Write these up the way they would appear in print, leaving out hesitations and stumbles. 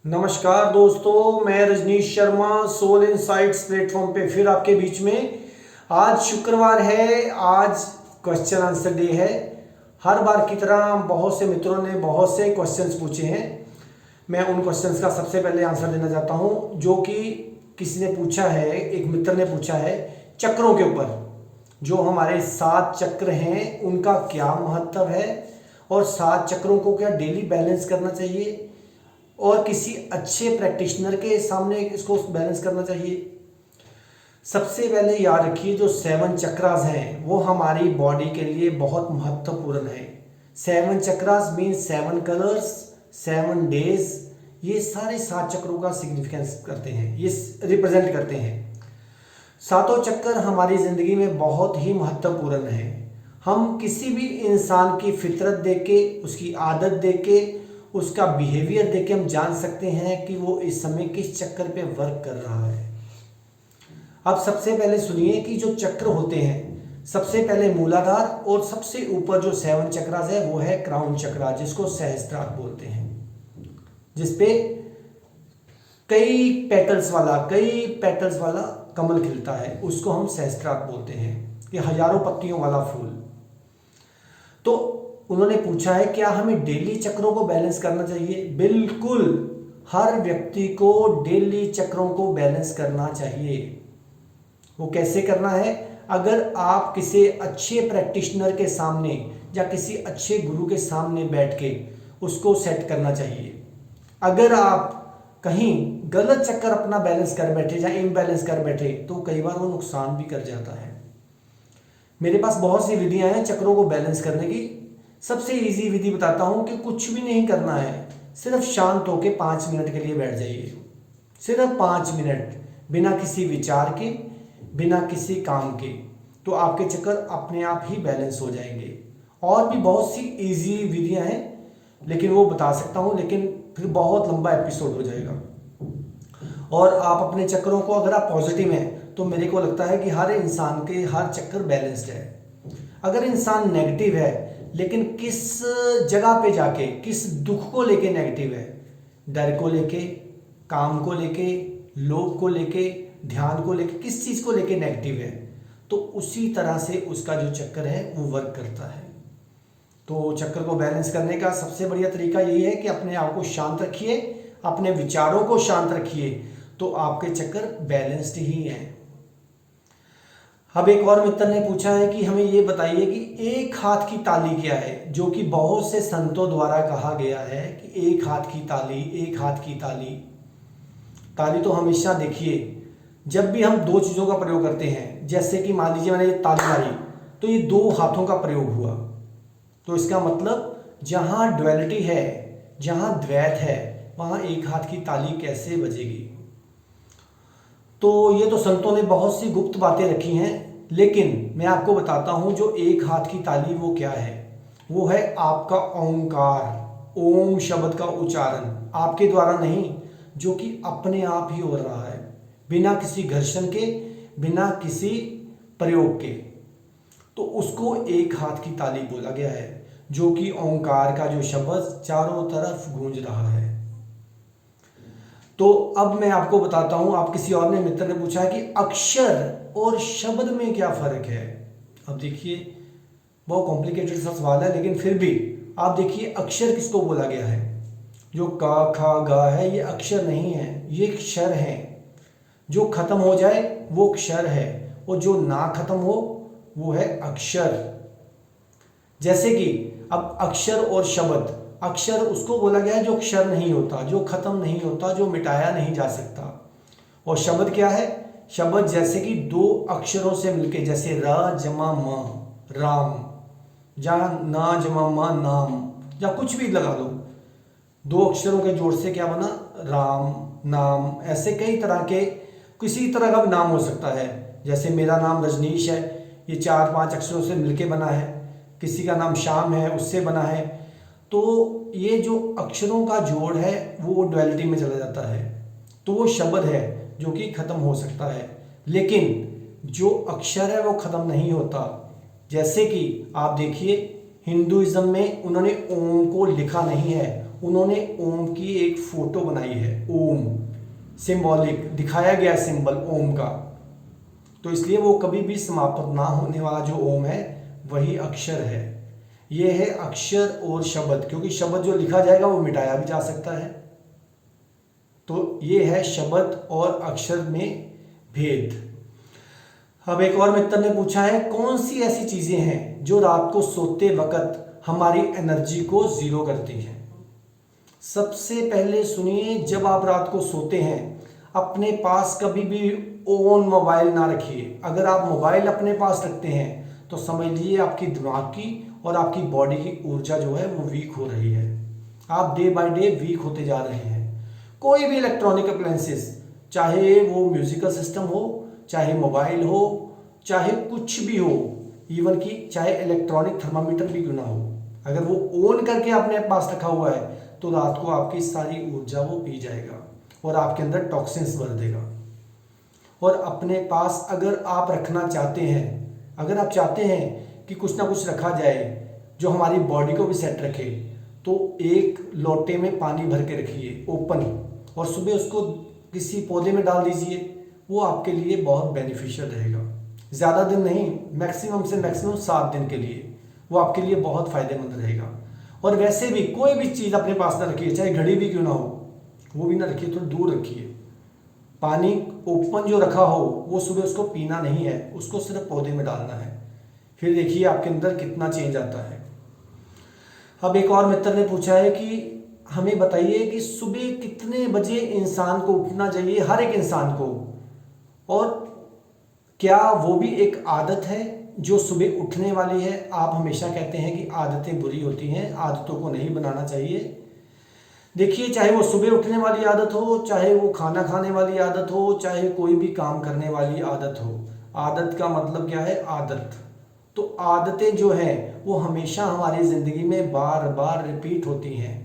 नमस्कार दोस्तों, मैं Rajneesh Sharma Soul Insights platform पे फिर आपके बीच में। आज शुक्रवार है, आज क्वेश्चन आंसर डे है। हर बार की तरह बहुत से मित्रों ने बहुत से क्वेश्चंस पूछे हैं। मैं उन क्वेश्चंस का सबसे पहले आंसर देना चाहता हूं, जो कि किसी ने पूछा है, एक मित्र ने पूछा है चक्रों के ऊपर। जो हमारे 7 चक्र हैं उनका क्या महत्व है और 7 चक्रों को क्या डेली बैलेंस करना चाहिए और किसी अच्छे प्रैक्टिशनर के सामने इसको बैलेंस करना चाहिए। सबसे पहले याद रखिए, जो 7 चक्रास हैं वो हमारी बॉडी के लिए बहुत महत्वपूर्ण है। 7 चक्रास मीन 7 कलर्स, 7 डेज, ये सारे 7 चक्रों का सिग्निफिकेंस करते हैं, ये रिप्रेजेंट करते हैं। सातों चक्र हमारी ज़िंदगी में बहुत ही महत्वपूर्ण है। हम किसी भी इंसान की फितरत देख के, उसकी आदत देख के, उसका बिहेवियर देख के हम जान सकते हैं कि वो इस समय किस चक्कर पे वर्क कर रहा है। अब सबसे पहले सुनिए कि जो चक्र होते हैं, सबसे पहले मूलाधार और सबसे ऊपर जो 7 चक्रास है वो है क्राउन चक्रा, जिसको सहस्त्रार बोलते हैं, जिसपे कई पेटल्स वाला कमल खिलता है, उसको हम सहस्त्रार बोलते हैं। ये हजारों पत्तियों वाला फूल। तो उन्होंने पूछा है क्या हमें डेली चक्रों को बैलेंस करना चाहिए? बिल्कुल, हर व्यक्ति को डेली चक्रों को बैलेंस करना चाहिए। वो कैसे करना है? अगर आप किसी अच्छे प्रैक्टिशनर के सामने या किसी अच्छे गुरु के सामने बैठ के उसको सेट करना चाहिए। अगर आप कहीं गलत चक्कर अपना बैलेंस कर बैठे या इम्बैलेंस कर बैठे तो कई बार वो नुकसान भी कर जाता है। मेरे पास बहुत सी विधियां हैं चक्रों को बैलेंस करने की। सबसे इजी विधि बताता हूं कि कुछ भी नहीं करना है, सिर्फ शांत होकर 5 मिनट के लिए बैठ जाइए। सिर्फ 5 मिनट, बिना किसी विचार के, बिना किसी काम के, तो आपके चक्कर अपने आप ही बैलेंस हो जाएंगे। और भी बहुत सी इजी विधियां हैं, लेकिन वो बता सकता हूं, लेकिन फिर बहुत लंबा एपिसोड हो जाएगा। और आप अपने चक्रों को, अगर आप पॉजिटिव हैं तो मेरे को लगता है कि हर इंसान के हर चक्कर बैलेंस्ड है। अगर इंसान नेगेटिव है, लेकिन किस जगह पे जाके, किस दुख को लेके नेगेटिव है, डर को लेके, काम को लेके, लोभ को लेके, ध्यान को लेके, किस चीज को लेके नेगेटिव है, तो उसी तरह से उसका जो चक्कर है वो वर्क करता है। तो चक्कर को बैलेंस करने का सबसे बढ़िया तरीका यही है कि अपने आप को शांत रखिए, अपने विचारों को शांत रखिए, तो आपके चक्कर बैलेंस्ड ही हैं। अब एक और मित्र ने पूछा है कि हमें ये बताइए कि एक हाथ की ताली क्या है, जो कि बहुत से संतों द्वारा कहा गया है कि एक हाथ की ताली, एक हाथ की ताली। ताली तो हमेशा देखिए, जब भी हम 2 चीज़ों का प्रयोग करते हैं, जैसे कि मान लीजिए मैंने ये ताली मारी तो ये 2 हाथों का प्रयोग हुआ, तो इसका मतलब जहाँ ड्युअलिटी है, जहाँ द्वैत है, वहाँ एक हाथ की ताली कैसे बजेगी। तो ये तो संतों ने बहुत सी गुप्त बातें रखी हैं, लेकिन मैं आपको बताता हूं जो एक हाथ की ताली वो क्या है। वो है आपका ओंकार, ओम शब्द का उच्चारण, आपके द्वारा नहीं, जो कि अपने आप ही हो रहा है, बिना किसी घर्षण के, बिना किसी प्रयोग के। तो उसको एक हाथ की ताली बोला गया है, जो कि ओंकार का जो शब्द चारों तरफ गूंज रहा है। तो अब मैं आपको बताता हूं, आप किसी और ने मित्र ने पूछा है कि अक्षर और शब्द में क्या फर्क है। अब देखिए, बहुत कॉम्प्लिकेटेड सा सवाल है, लेकिन फिर भी आप देखिए, अक्षर किसको बोला गया है? जो का खा गा है, ये अक्षर नहीं है, ये क्षर है। जो खत्म हो जाए वो क्षर है, और जो ना खत्म हो वो है अक्षर। जैसे कि अब अक्षर और शब्द, अक्षर उसको बोला गया है जो क्षर नहीं होता, जो खत्म नहीं होता, जो मिटाया नहीं जा सकता। और शब्द क्या है? शब्द जैसे कि 2 अक्षरों से मिलके, जैसे र जमा म राम, या ना जमा म नाम, या कुछ भी लगा दो, 2 अक्षरों के जोड़ से क्या बना? राम, नाम। ऐसे कई तरह के, किसी तरह का भी नाम हो सकता है। जैसे मेरा नाम रजनीश है, ये 4-5 अक्षरों से मिलके बना है। किसी का नाम श्याम है, उससे बना है। तो ये जो अक्षरों का जोड़ है वो ड्युअलिटी में चला जाता है, तो वो शब्द है जो कि खत्म हो सकता है। लेकिन जो अक्षर है वो खत्म नहीं होता। जैसे कि आप देखिए, हिंदुइज्म में उन्होंने ओम को लिखा नहीं है, उन्होंने ओम की एक फोटो बनाई है। ओम सिंबॉलिक दिखाया गया सिंबल ओम का, तो इसलिए वो कभी भी समाप्त ना होने वाला जो ओम है वही अक्षर है। ये है अक्षर और शब्द, क्योंकि शब्द जो लिखा जाएगा वो मिटाया भी जा सकता है। तो ये है शब्द और अक्षर में भेद। अब एक और मित्र ने पूछा है, कौन सी ऐसी चीजें हैं जो रात को सोते वक्त हमारी एनर्जी को जीरो करती हैं। सबसे पहले सुनिए, जब आप रात को सोते हैं अपने पास कभी भी ऑन मोबाइल ना रखिए। अगर आप मोबाइल अपने पास रखते हैं तो समझ लीजिए आपकी दिमाग की और आपकी बॉडी की ऊर्जा जो है वो वीक हो रही है। आप डे बाय डे वीक होते जा रहे हैं। कोई भी इलेक्ट्रॉनिक अप्लायंसेस, चाहे वो म्यूजिकल सिस्टम हो, चाहे मोबाइल हो, चाहे कुछ भी हो, इवन कि चाहे इलेक्ट्रॉनिक थर्मामीटर भी क्यों ना हो, अगर वो ऑन करके अपने पास रखा हुआ है तो रात को आपकी सारी ऊर्जा वो पी जाएगा और आपके अंदर टॉक्सिन्स भर देगा। और अपने पास अगर आप रखना चाहते हैं, अगर आप चाहते हैं कि कुछ ना कुछ रखा जाए जो हमारी बॉडी को भी सेट रखे, तो एक लोटे में पानी भर के रखिए ओपन, और सुबह उसको किसी पौधे में डाल दीजिए। वो आपके लिए बहुत बेनिफिशियल रहेगा। ज़्यादा दिन नहीं, मैक्सिमम से मैक्सिमम 7 दिन के लिए वो आपके लिए बहुत फ़ायदेमंद रहेगा। और वैसे भी कोई भी चीज़ अपने पास ना रखिए, चाहे घड़ी भी क्यों ना हो, वो भी ना रखिए, थोड़ा दूर रखिए। पानी ओपन जो रखा हो वो सुबह उसको पीना नहीं है, उसको सिर्फ पौधे में डालना है। फिर देखिए आपके अंदर कितना चेंज आता है। अब एक और मित्र ने पूछा है कि हमें बताइए कि सुबह कितने बजे इंसान को उठना चाहिए, हर एक इंसान को, और क्या वो भी एक आदत है जो सुबह उठने वाली है। आप हमेशा कहते हैं कि आदतें बुरी होती हैं, आदतों को नहीं बनाना चाहिए। देखिए, चाहे वो सुबह उठने वाली आदत हो, चाहे वो खाना खाने वाली आदत हो, चाहे कोई भी काम करने वाली आदत हो, आदत का मतलब क्या है, आदत। तो आदतें जो हैं वो हमेशा हमारी ज़िंदगी में बार बार रिपीट होती हैं,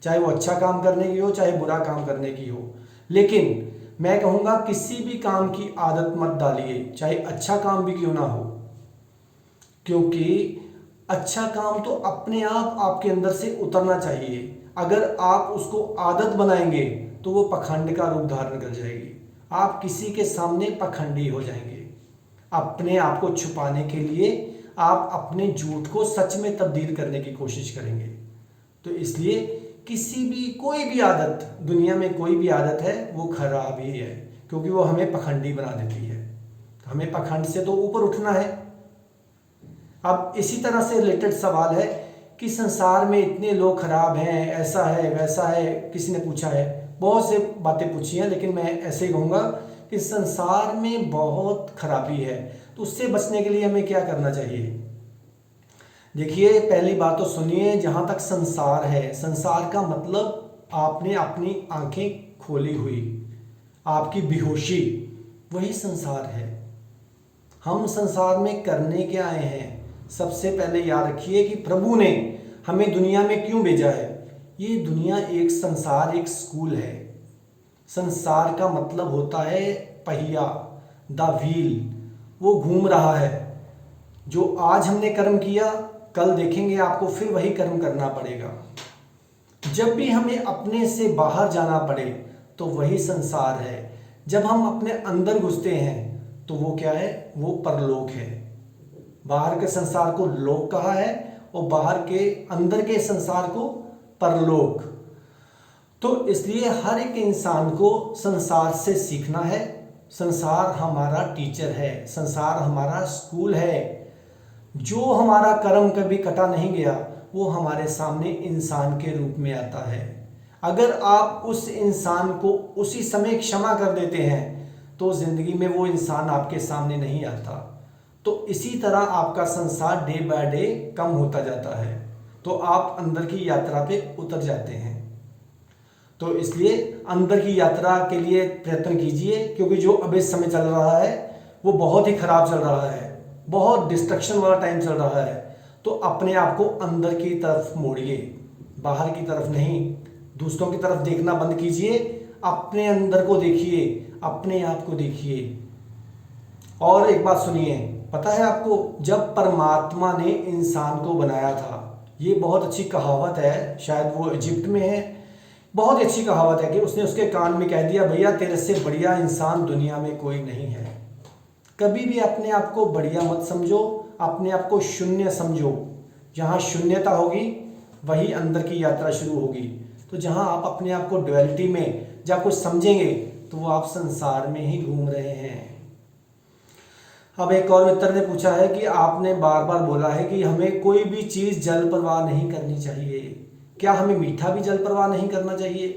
चाहे वो अच्छा काम करने की हो, चाहे बुरा काम करने की हो। लेकिन मैं कहूँगा किसी भी काम की आदत मत डालिए, चाहे अच्छा काम भी क्यों ना हो, क्योंकि अच्छा काम तो अपने आप आपके अंदर से उतरना चाहिए। अगर आप उसको आदत बनाएंगे तो वो पखंड का रूप धारण कर जाएगी। आप किसी के सामने पखंडी हो जाएंगे। अपने आप को छुपाने के लिए आप अपने झूठ को सच में तब्दील करने की कोशिश करेंगे। तो इसलिए किसी भी कोई भी आदत, दुनिया में कोई भी आदत है वो खराब ही है, क्योंकि वो हमें पखंडी बना देती है। हमें पखंड से तो ऊपर उठना है। अब इसी तरह से रिलेटेड सवाल है कि संसार में इतने लोग खराब हैं, ऐसा है वैसा है, किसी ने पूछा है, बहुत से बातें पूछी हैं, लेकिन मैं ऐसे ही कहूँगा कि संसार में बहुत खराबी है। तो उससे बचने के लिए हमें क्या करना चाहिए। देखिए, पहली बात तो सुनिए, जहाँ तक संसार है, संसार का मतलब आपने अपनी आंखें खोली हुई, आपकी बेहोशी, वही संसार है। हम संसार में करने क्या आए हैं। सबसे पहले याद रखिए कि प्रभु ने हमें दुनिया में क्यों भेजा है। ये दुनिया एक संसार, एक स्कूल है। संसार का मतलब होता है पहिया, द व्हील, वो घूम रहा है। जो आज हमने कर्म किया, कल देखेंगे आपको फिर वही कर्म करना पड़ेगा। जब भी हमें अपने से बाहर जाना पड़े तो वही संसार है। जब हम अपने अंदर घुसते हैं तो वो क्या है, वो परलोक है। बाहर के संसार को लोक कहा है और बाहर के अंदर के संसार को परलोक। तो इसलिए हर एक इंसान को संसार से सीखना है। संसार हमारा टीचर है, संसार हमारा स्कूल है। जो हमारा कर्म कभी कटा नहीं गया वो हमारे सामने इंसान के रूप में आता है। अगर आप उस इंसान को उसी समय क्षमा कर देते हैं तो जिंदगी में वो इंसान आपके सामने नहीं आता। तो इसी तरह आपका संसार डे बाय डे कम होता जाता है, तो आप अंदर की यात्रा पे उतर जाते हैं। तो इसलिए अंदर की यात्रा के लिए प्रयत्न कीजिए, क्योंकि जो अभी समय चल रहा है वो बहुत ही खराब चल रहा है, बहुत डिस्ट्रक्शन वाला टाइम चल रहा है। तो अपने आप को अंदर की तरफ मोड़िए, बाहर की तरफ नहीं। दूसरों की तरफ देखना बंद कीजिए, अपने अंदर को देखिए, अपने आप को देखिए। और एक बात सुनिए, पता है आपको, जब परमात्मा ने इंसान को बनाया था ये बहुत अच्छी कहावत है, शायद वो इजिप्ट में है। बहुत अच्छी कहावत है कि उसने उसके कान में कह दिया, भैया तेरे से बढ़िया इंसान दुनिया में कोई नहीं है। कभी भी अपने आप को बढ़िया मत समझो, अपने आप को शून्य समझो। जहाँ शून्यता होगी वही अंदर की यात्रा शुरू होगी। तो जहाँ आप अपने आप को ड्युअलिटी में जहाँ कुछ समझेंगे तो वो आप संसार में ही घूम रहे हैं। अब एक और मित्र ने पूछा है कि आपने बार बार बोला है कि हमें कोई भी चीज़ जल प्रवाह नहीं करनी चाहिए, क्या हमें मीठा भी जल प्रवाह नहीं करना चाहिए?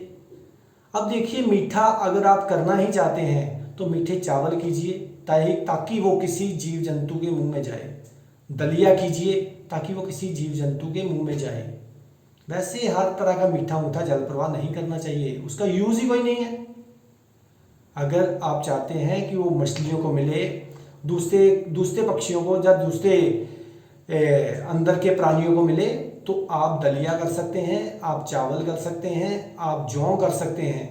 अब देखिए, मीठा अगर आप करना ही चाहते हैं तो मीठे चावल कीजिए ताकि वो किसी जीव जंतु के मुंह में जाए। दलिया कीजिए ताकि वो किसी जीव जंतु के मुंह में जाए। वैसे हर तरह का मीठा मूठा जल प्रवाह नहीं करना चाहिए, उसका यूज ही कोई नहीं है। अगर आप चाहते हैं कि वो मछलियों को मिले, दूसरे पक्षियों को या दूसरे अंदर के प्राणियों को मिले, तो आप दलिया कर सकते हैं, आप चावल कर सकते हैं, आप जौ कर सकते हैं।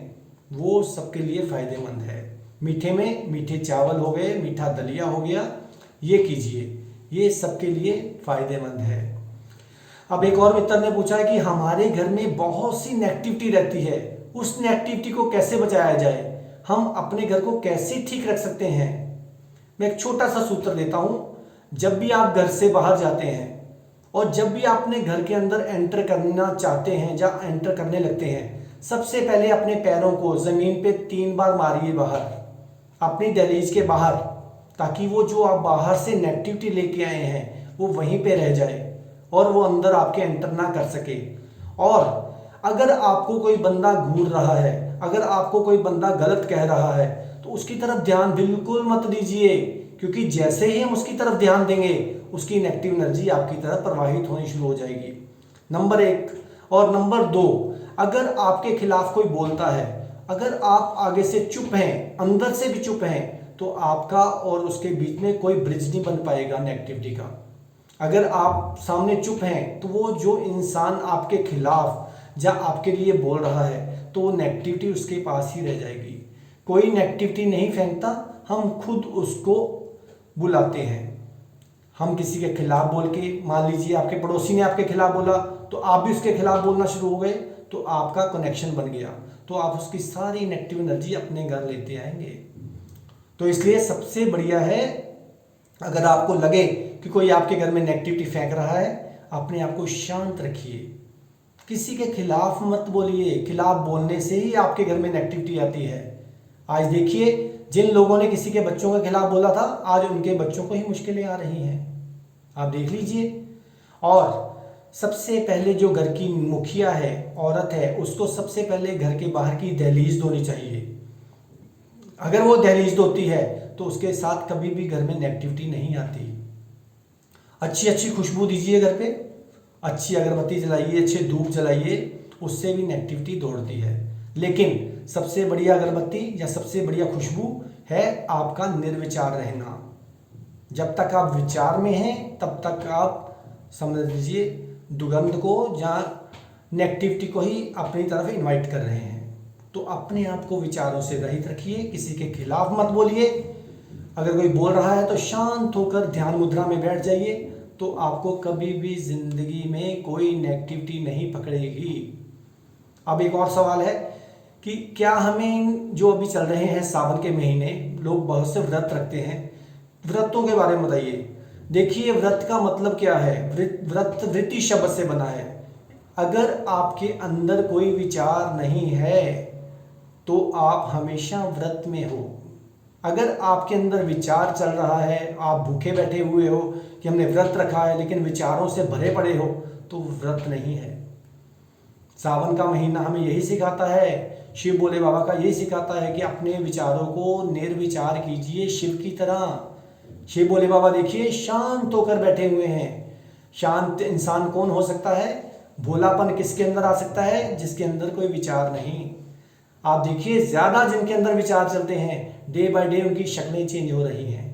वो सबके लिए फ़ायदेमंद है। मीठे में मीठे चावल हो गए, मीठा दलिया हो गया, ये कीजिए, ये सबके लिए फ़ायदेमंद है। अब एक और मित्र ने पूछा है कि हमारे घर में बहुत सी नेगेटिविटी रहती है, उस नेगेटिविटी को कैसे बचाया जाए, हम अपने घर को कैसे ठीक रख सकते हैं? मैं एक छोटा सा सूत्र देता हूं। जब भी आप घर से बाहर जाते हैं और जब भी आप अपने घर के अंदर एंटर करना चाहते हैं या एंटर करने लगते हैं, सबसे पहले अपने पैरों को ज़मीन पे 3 बार मारिए बाहर, अपनी दहलीज के बाहर, ताकि वो जो आप बाहर से नेगेटिविटी लेके आए हैं वो वहीं पे रह जाए और वो अंदर आपके एंटर ना कर सके। और अगर आपको कोई बंदा घूर रहा है, अगर आपको कोई बंदा गलत कह रहा है, तो उसकी तरफ ध्यान बिल्कुल मत दीजिए, क्योंकि जैसे ही हम उसकी तरफ ध्यान देंगे उसकी नेगेटिव एनर्जी आपकी तरफ प्रवाहित होनी शुरू हो जाएगी। नंबर 1। और नंबर 2, अगर आपके खिलाफ कोई बोलता है, अगर आप आगे से चुप हैं, अंदर से भी चुप हैं, तो आपका और उसके बीच में कोई ब्रिज नहीं बन पाएगा नेगेटिविटी का। अगर आप सामने चुप हैं तो वो जो इंसान आपके खिलाफ या आपके लिए बोल रहा है तो वो नेगेटिविटी उसके पास ही रह जाएगी। कोई नेगेटिविटी नहीं फेंकता, हम खुद उसको बुलाते हैं। हम किसी के खिलाफ बोल के, मान लीजिए आपके पड़ोसी ने आपके खिलाफ बोला तो आप भी उसके खिलाफ बोलना शुरू हो गए, तो आपका कनेक्शन बन गया, तो आप उसकी सारी नेगेटिव एनर्जी अपने घर लेते आएंगे। तो इसलिए सबसे बढ़िया है, अगर आपको लगे कि कोई आपके घर में नेगेटिविटी फेंक रहा है, अपने आप को शांत रखिए, किसी के खिलाफ मत बोलिए। खिलाफ बोलने से ही आपके घर में नेगेटिविटी आती है। आज देखिए, जिन लोगों ने किसी के बच्चों के खिलाफ बोला था, आज उनके बच्चों को ही मुश्किलें आ रही हैं, आप देख लीजिए। और सबसे पहले जो घर की मुखिया है, औरत है, उसको सबसे पहले घर के बाहर की दहलीज धोनी चाहिए। अगर वो दहलीज धोती है तो उसके साथ कभी भी घर में नेगेटिविटी नहीं आती। अच्छी अच्छी खुशबू दीजिए घर पे, अच्छी अगरबत्ती जलाइए, अच्छे धूप जलाइए, उससे भी नेगेटिविटी दौड़ती है। लेकिन सबसे बढ़िया अगरबत्ती या सबसे बढ़िया खुशबू है आपका निर्विचार रहना। जब तक आप विचार में हैं तब तक आप समझ लीजिए दुर्गंध को या नेगेटिविटी को ही अपनी तरफ इनवाइट कर रहे हैं। तो अपने आप को विचारों से रहित रखिए, किसी के खिलाफ मत बोलिए। अगर कोई बोल रहा है तो शांत होकर ध्यान मुद्रा में बैठ जाइए, तो आपको कभी भी जिंदगी में कोई नेगेटिविटी नहीं पकड़ेगी। अब एक और सवाल है कि क्या हमें, जो अभी चल रहे हैं सावन के महीने, लोग बहुत से व्रत रखते हैं, व्रतों के बारे में बताइए। देखिए, व्रत का मतलब क्या है? व्रत वृत्ति शब्द से बना है। अगर आपके अंदर कोई विचार नहीं है तो आप हमेशा व्रत में हो। अगर आपके अंदर विचार चल रहा है, आप भूखे बैठे हुए हो कि हमने व्रत रखा है, लेकिन विचारों से भरे पड़े हो, तो व्रत नहीं है। सावन का महीना हमें यही सिखाता है, शिव भोले बाबा का यही सिखाता है कि अपने विचारों को निर्विचार कीजिए शिव की तरह। शिव भोले बाबा देखिए शांत होकर बैठे हुए हैं। शांत इंसान कौन हो सकता है? भोलापन किसके अंदर आ सकता है? जिसके अंदर कोई विचार नहीं। आप देखिए, ज्यादा जिनके अंदर विचार चलते हैं, डे बाय डे उनकी शक्लें चेंज हो रही हैं।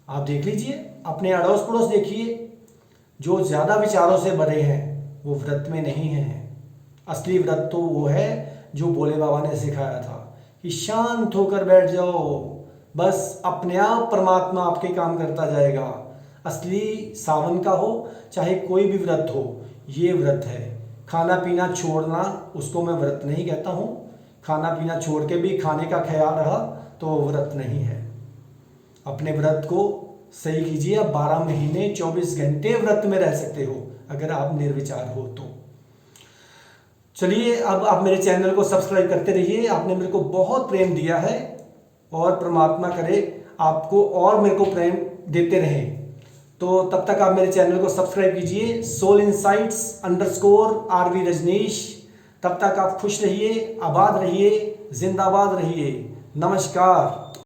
आप देख लीजिए, अपने अड़ोस पड़ोस देखिए, जो ज्यादा विचारों से भरे हैं वो व्रत में नहीं है। असली व्रत तो वो है जो भोले बाबा ने सिखाया था कि शांत होकर बैठ जाओ, बस अपने आप परमात्मा आपके काम करता जाएगा। असली सावन का हो चाहे कोई भी व्रत हो, ये व्रत है। खाना पीना छोड़ना उसको मैं व्रत नहीं कहता हूँ। खाना पीना छोड़ के भी खाने का ख्याल रहा तो वो व्रत नहीं है। अपने व्रत को सही कीजिए। आप 12 महीने 24 घंटे व्रत में रह सकते हो अगर आप निर्विचार हो तो। चलिए, अब आप मेरे चैनल को सब्सक्राइब करते रहिए। आपने मेरे को बहुत प्रेम दिया है और परमात्मा करे आपको और मेरे को प्रेम देते रहे। तो तब तक आप मेरे चैनल को सब्सक्राइब कीजिए, सोल इनसाइट्स _RV रजनीश। तब तक आप खुश रहिए, आबाद रहिए, जिंदाबाद रहिए। नमस्कार।